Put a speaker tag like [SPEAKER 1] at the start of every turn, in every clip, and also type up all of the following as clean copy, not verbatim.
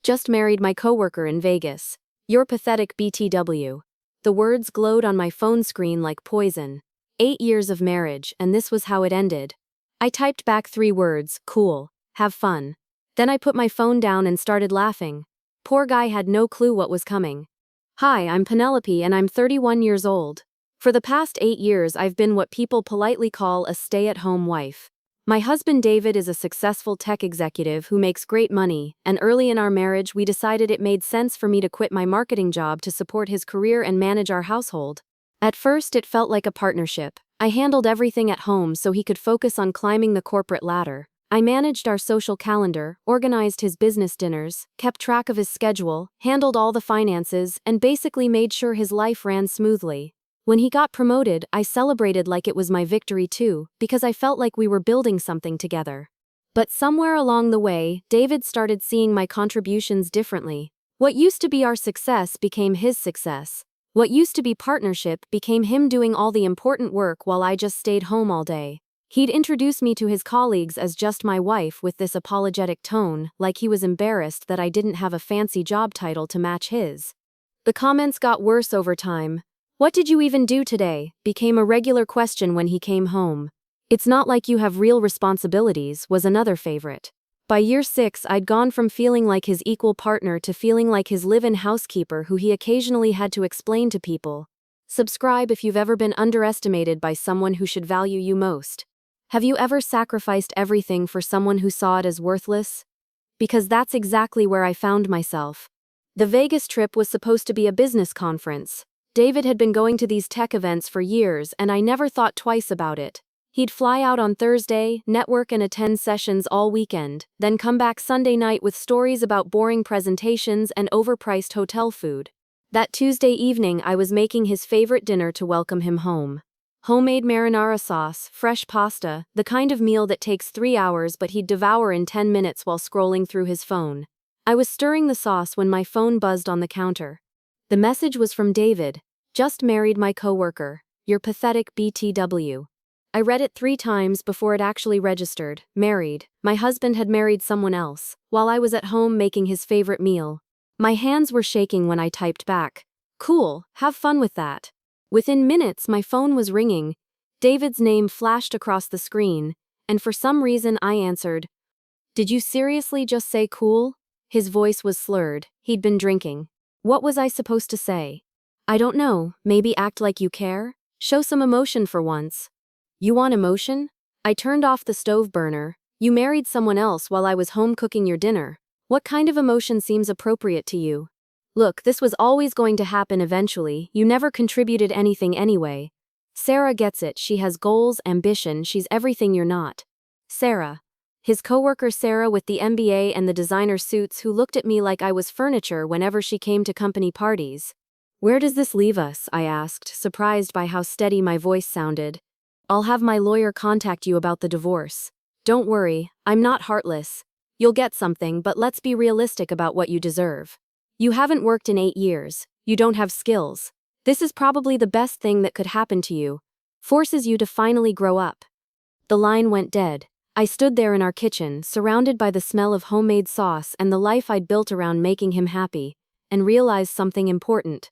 [SPEAKER 1] Just married my coworker in Vegas. You're pathetic BTW. The words glowed on my phone screen like poison. 8 years of marriage, and this was how it ended. I typed back 3 words, cool, have fun. Then I put my phone down and started laughing. Poor guy had no clue what was coming. Hi, I'm Penelope and I'm 31 years old. For the past 8 years I've been what people politely call a stay-at-home wife. My husband David is a successful tech executive who makes great money, and early in our marriage we decided it made sense for me to quit my marketing job to support his career and manage our household. At first it felt like a partnership. I handled everything at home so he could focus on climbing the corporate ladder. I managed our social calendar, organized his business dinners, kept track of his schedule, handled all the finances, and basically made sure his life ran smoothly. When he got promoted, I celebrated like it was my victory too, because I felt like we were building something together. But somewhere along the way, David started seeing my contributions differently. What used to be our success became his success. What used to be partnership became him doing all the important work while I just stayed home all day. He'd introduce me to his colleagues as just my wife with this apologetic tone, like he was embarrassed that I didn't have a fancy job title to match his. The comments got worse over time. "What did you even do today?" became a regular question when he came home. "It's not like you have real responsibilities," was another favorite. By year 6, I'd gone from feeling like his equal partner to feeling like his live-in housekeeper who he occasionally had to explain to people. Subscribe if you've ever been underestimated by someone who should value you most. Have you ever sacrificed everything for someone who saw it as worthless? Because that's exactly where I found myself. The Vegas trip was supposed to be a business conference. David had been going to these tech events for years, and I never thought twice about it. He'd fly out on Thursday, network and attend sessions all weekend, then come back Sunday night with stories about boring presentations and overpriced hotel food. That Tuesday evening I was making his favorite dinner to welcome him home. Homemade marinara sauce, fresh pasta, the kind of meal that takes 3 hours but he'd devour in 10 minutes while scrolling through his phone. I was stirring the sauce when my phone buzzed on the counter. The message was from David. "Just married my coworker. You're pathetic BTW." I read it 3 times before it actually registered. Married. My husband had married someone else, while I was at home making his favorite meal. My hands were shaking when I typed back. "Cool, have fun with that." Within minutes my phone was ringing. David's name flashed across the screen, and for some reason I answered. "Did you seriously just say cool?" His voice was slurred. He'd been drinking. What was I supposed to say? "I don't know, maybe act like you care? Show some emotion for once." "You want emotion?" I turned off the stove burner. "You married someone else while I was home cooking your dinner. What kind of emotion seems appropriate to you? Look, this was always going to happen eventually. You never contributed anything anyway. Sarah gets it. She has goals, ambition, she's everything you're not." Sarah. His coworker Sarah with the MBA and the designer suits who looked at me like I was furniture whenever she came to company parties. "Where does this leave us?" I asked, surprised by how steady my voice sounded. "I'll have my lawyer contact you about the divorce. Don't worry, I'm not heartless. You'll get something, but let's be realistic about what you deserve. You haven't worked in 8 years. You don't have skills. This is probably the best thing that could happen to you. Forces you to finally grow up." The line went dead. I stood there in our kitchen, surrounded by the smell of homemade sauce and the life I'd built around making him happy, and realized something important.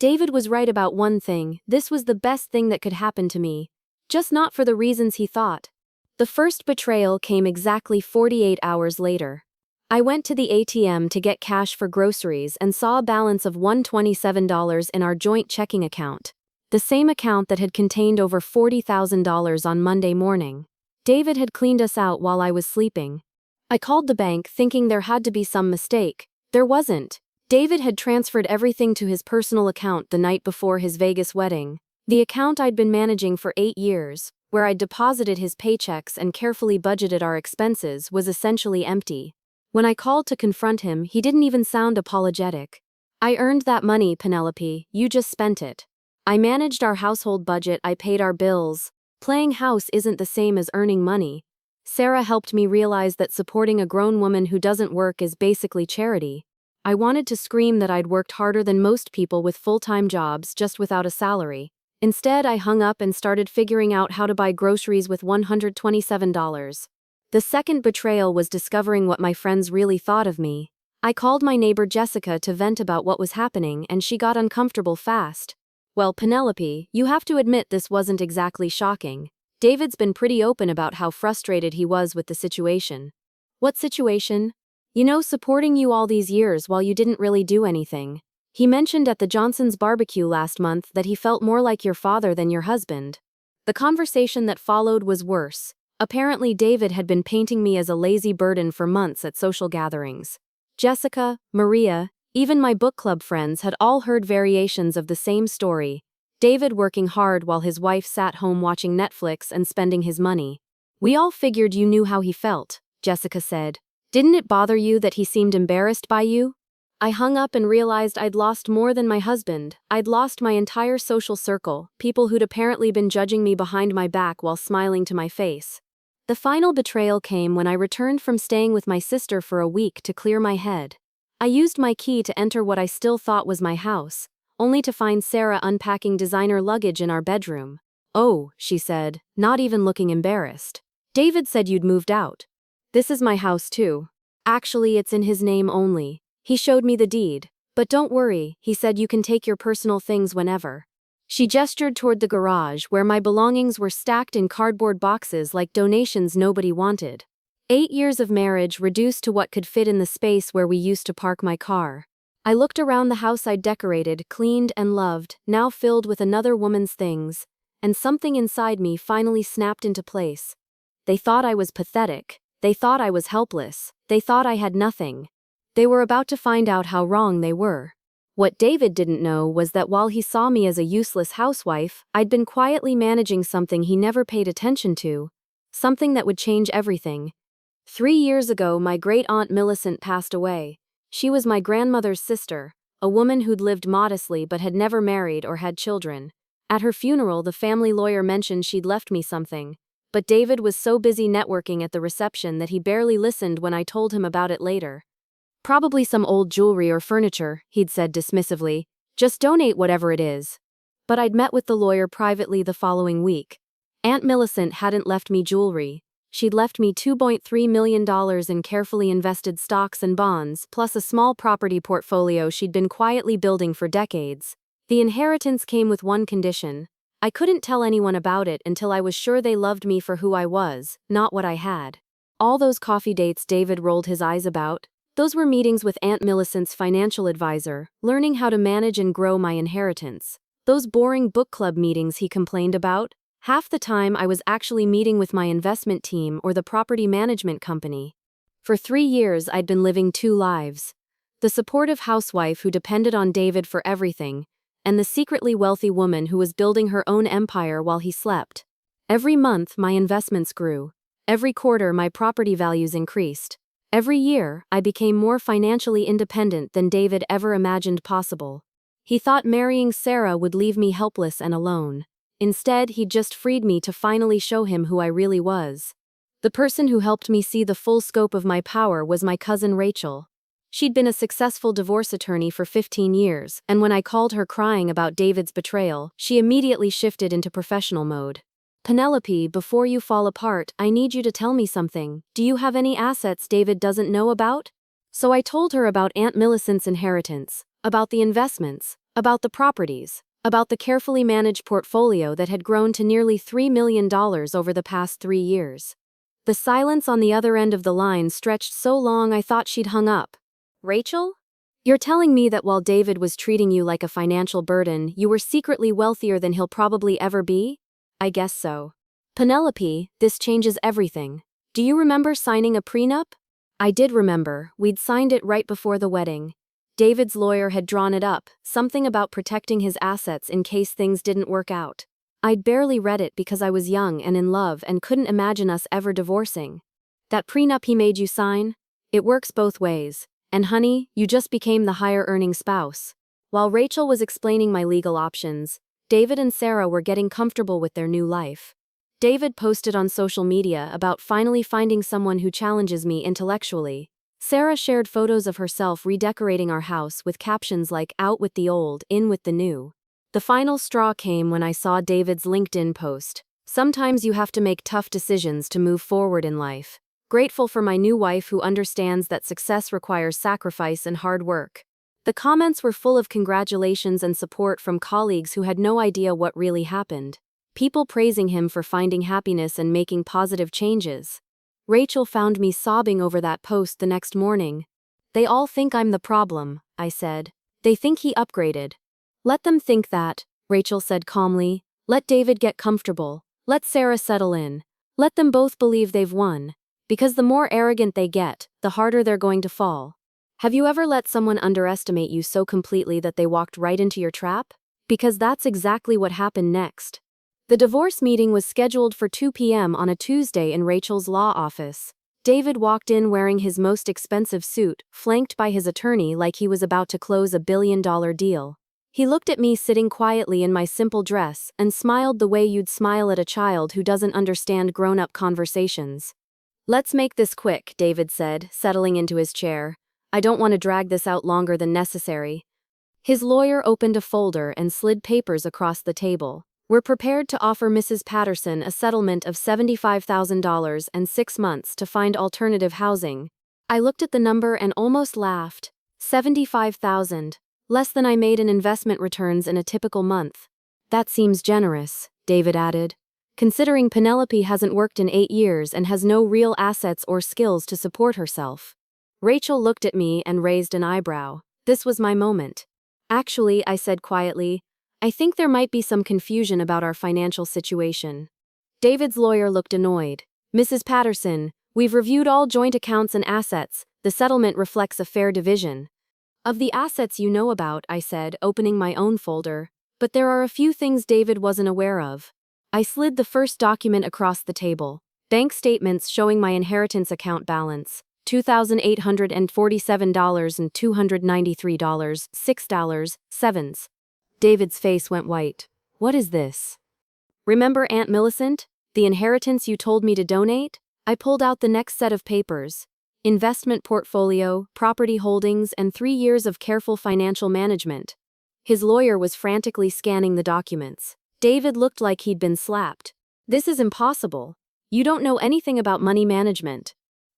[SPEAKER 1] David was right about one thing. This was the best thing that could happen to me. Just not for the reasons he thought. The first betrayal came exactly 48 hours later. I went to the ATM to get cash for groceries and saw a balance of $127 in our joint checking account. The same account that had contained over $40,000 on Monday morning. David had cleaned us out while I was sleeping. I called the bank thinking there had to be some mistake. There wasn't. David had transferred everything to his personal account the night before his Vegas wedding. The account I'd been managing for 8 years, where I'd deposited his paychecks and carefully budgeted our expenses, was essentially empty. When I called to confront him, he didn't even sound apologetic. "I earned that money, Penelope, you just spent it. I managed our household budget, I paid our bills. Playing house isn't the same as earning money." Sarah helped me realize that supporting a grown woman who doesn't work is basically charity. I wanted to scream that I'd worked harder than most people with full-time jobs just without a salary. Instead, I hung up and started figuring out how to buy groceries with $127. The second betrayal was discovering what my friends really thought of me. I called my neighbor Jessica to vent about what was happening, and she got uncomfortable fast. Well, Penelope, you have to admit this wasn't exactly shocking. David's been pretty open about how frustrated he was with the situation. What situation? You know, supporting you all these years while you didn't really do anything. He mentioned at the Johnsons' barbecue last month that he felt more like your father than your husband. The conversation that followed was worse. Apparently, David had been painting me as a lazy burden for months at social gatherings. Jessica, Maria, even my book club friends had all heard variations of the same story. David working hard while his wife sat home watching Netflix and spending his money. We all figured you knew how he felt, Jessica said. Didn't it bother you that he seemed embarrassed by you? I hung up and realized I'd lost more than my husband. I'd lost my entire social circle, people who'd apparently been judging me behind my back while smiling to my face. The final betrayal came when I returned from staying with my sister for a week to clear my head. I used my key to enter what I still thought was my house, only to find Sarah unpacking designer luggage in our bedroom. "Oh," she said, not even looking embarrassed. "David said you'd moved out." "This is my house too. Actually, it's in his name only. He showed me the deed. But don't worry, he said you can take your personal things whenever." She gestured toward the garage where my belongings were stacked in cardboard boxes like donations nobody wanted. 8 years of marriage reduced to what could fit in the space where we used to park my car. I looked around the house I'd decorated, cleaned and loved, now filled with another woman's things, and something inside me finally snapped into place. They thought I was pathetic. They thought I was helpless. They thought I had nothing. They were about to find out how wrong they were. What David didn't know was that while he saw me as a useless housewife, I'd been quietly managing something he never paid attention to. Something that would change everything. 3 years ago, my great-aunt Millicent passed away. She was my grandmother's sister, a woman who'd lived modestly but had never married or had children. At her funeral, the family lawyer mentioned she'd left me something. But David was so busy networking at the reception that he barely listened when I told him about it later. "Probably some old jewelry or furniture," he'd said dismissively. "Just donate whatever it is." But I'd met with the lawyer privately the following week. Aunt Millicent hadn't left me jewelry. She'd left me $2.3 million in carefully invested stocks and bonds, plus a small property portfolio she'd been quietly building for decades. The inheritance came with one condition. I couldn't tell anyone about it until I was sure they loved me for who I was, not what I had. All those coffee dates David rolled his eyes about, those were meetings with Aunt Millicent's financial advisor, learning how to manage and grow my inheritance. Those boring book club meetings he complained about, half the time I was actually meeting with my investment team or the property management company. For 3 years I'd been living 2 lives. The supportive housewife who depended on David for everything, and the secretly wealthy woman who was building her own empire while he slept. Every month my investments grew. Every quarter my property values increased. Every year, I became more financially independent than David ever imagined possible. He thought marrying Sarah would leave me helpless and alone. Instead, he'd just freed me to finally show him who I really was. The person who helped me see the full scope of my power was my cousin Rachel. She'd been a successful divorce attorney for 15 years, and when I called her crying about David's betrayal, she immediately shifted into professional mode. "Penelope, before you fall apart, I need you to tell me something. Do you have any assets David doesn't know about?" So I told her about Aunt Millicent's inheritance, about the investments, about the properties, about the carefully managed portfolio that had grown to nearly $3 million over the past 3 years. The silence on the other end of the line stretched so long I thought she'd hung up. "Rachel? You're telling me that while David was treating you like a financial burden, you were secretly wealthier than he'll probably ever be?" "I guess so." "Penelope, this changes everything. Do you remember signing a prenup?" I did remember. We'd signed it right before the wedding. David's lawyer had drawn it up, something about protecting his assets in case things didn't work out. I'd barely read it because I was young and in love and couldn't imagine us ever divorcing. "That prenup he made you sign? It works both ways. And honey, you just became the higher-earning spouse." While Rachel was explaining my legal options, David and Sarah were getting comfortable with their new life. David posted on social media about finally finding someone who challenges me intellectually. Sarah shared photos of herself redecorating our house with captions like "Out with the old, in with the new." The final straw came when I saw David's LinkedIn post. "Sometimes you have to make tough decisions to move forward in life. Grateful for my new wife who understands that success requires sacrifice and hard work. The comments were full of congratulations and support from colleagues who had no idea what really happened. People praising him for finding happiness and making positive changes. Rachel found me sobbing over that post the next morning. They all think I'm the problem, I said. They think he upgraded. Let them think that, Rachel said calmly. Let David get comfortable. Let Sarah settle in. Let them both believe they've won. Because the more arrogant they get, the harder they're going to fall. Have you ever let someone underestimate you so completely that they walked right into your trap? Because that's exactly what happened next. The divorce meeting was scheduled for 2 p.m. on a Tuesday in Rachel's law office. David walked in wearing his most expensive suit, flanked by his attorney like he was about to close a billion-dollar deal. He looked at me sitting quietly in my simple dress and smiled the way you'd smile at a child who doesn't understand grown-up conversations. Let's make this quick, David said, settling into his chair. I don't want to drag this out longer than necessary. His lawyer opened a folder and slid papers across the table. We're prepared to offer Mrs. Patterson a settlement of $75,000 and 6 months to find alternative housing. I looked at the number and almost laughed. $75,000. Less than I made in investment returns in a typical month. That seems generous, David added. Considering Penelope hasn't worked in 8 years and has no real assets or skills to support herself. Rachel looked at me and raised an eyebrow. This was my moment. Actually, I said quietly, I think there might be some confusion about our financial situation. David's lawyer looked annoyed. Mrs. Patterson, we've reviewed all joint accounts and assets. The settlement reflects a fair division. Of the assets you know about, I said, opening my own folder. But there are a few things David wasn't aware of. I slid the first document across the table. Bank statements showing my inheritance account balance. $2,847 and $293, $6.07. David's face went white. What is this? Remember Aunt Millicent? The inheritance you told me to donate? I pulled out the next set of papers. Investment portfolio, property holdings, and 3 years of careful financial management. His lawyer was frantically scanning the documents. David looked like he'd been slapped. This is impossible. You don't know anything about money management.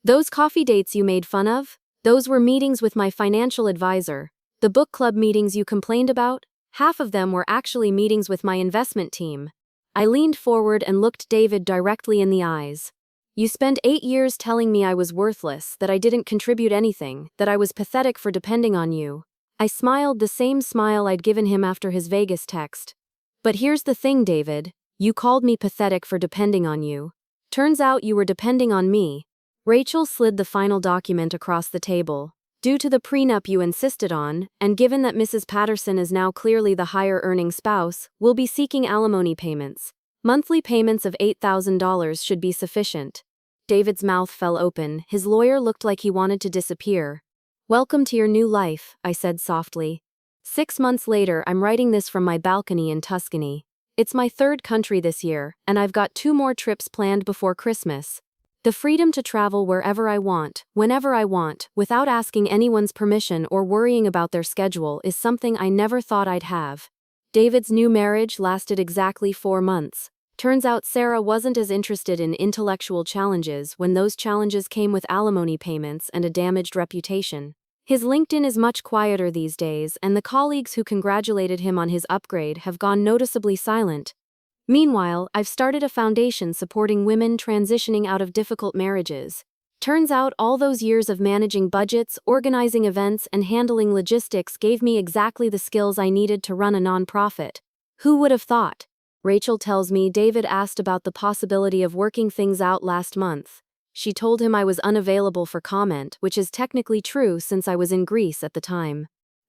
[SPEAKER 1] Those coffee dates you made fun of? Those were meetings with my financial advisor. The book club meetings you complained about? Half of them were actually meetings with my investment team. I leaned forward and looked David directly in the eyes. You spent 8 years telling me I was worthless, that I didn't contribute anything, that I was pathetic for depending on you. I smiled the same smile I'd given him after his Vegas text. But here's the thing, David. You called me pathetic for depending on you. Turns out you were depending on me. Rachel slid the final document across the table. Due to the prenup you insisted on, and given that Mrs. Patterson is now clearly the higher-earning spouse, we'll be seeking alimony payments. Monthly payments of $8,000 should be sufficient. David's mouth fell open. His lawyer looked like he wanted to disappear. Welcome to your new life, I said softly. 6 months later, I'm writing this from my balcony in Tuscany. It's my 3rd country this year, and I've got 2 more trips planned before Christmas. The freedom to travel wherever I want, whenever I want, without asking anyone's permission or worrying about their schedule is something I never thought I'd have. David's new marriage lasted exactly 4 months. Turns out Sarah wasn't as interested in intellectual challenges when those challenges came with alimony payments and a damaged reputation. His LinkedIn is much quieter these days, and the colleagues who congratulated him on his upgrade have gone noticeably silent. Meanwhile, I've started a foundation supporting women transitioning out of difficult marriages. Turns out all those years of managing budgets, organizing events, and handling logistics gave me exactly the skills I needed to run a nonprofit. Who would have thought? Rachel tells me David asked about the possibility of working things out last month. She told him I was unavailable for comment, which is technically true since I was in Greece at the time.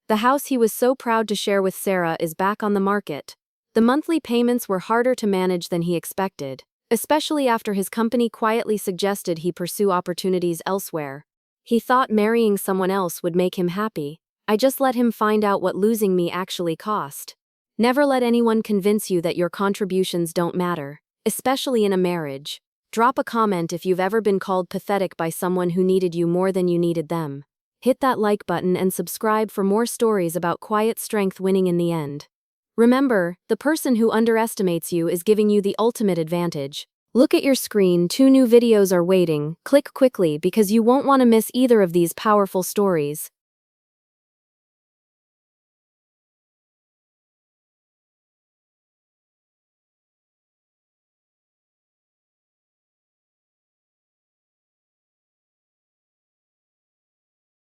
[SPEAKER 1] The house he was so proud to share with Sarah is back on the market. The monthly payments were harder to manage than he expected, especially after his company quietly suggested he pursue opportunities elsewhere. He thought marrying someone else would make him happy. I just let him find out what losing me actually cost. Never let anyone convince you that your contributions don't matter, especially in a marriage. Drop a comment if you've ever been called pathetic by someone who needed you more than you needed them. Hit that like button and subscribe for more stories about quiet strength winning in the end. Remember, the person who underestimates you is giving you the ultimate advantage. Look at your screen, 2 new videos are waiting. Click quickly because you won't want to miss either of these powerful stories.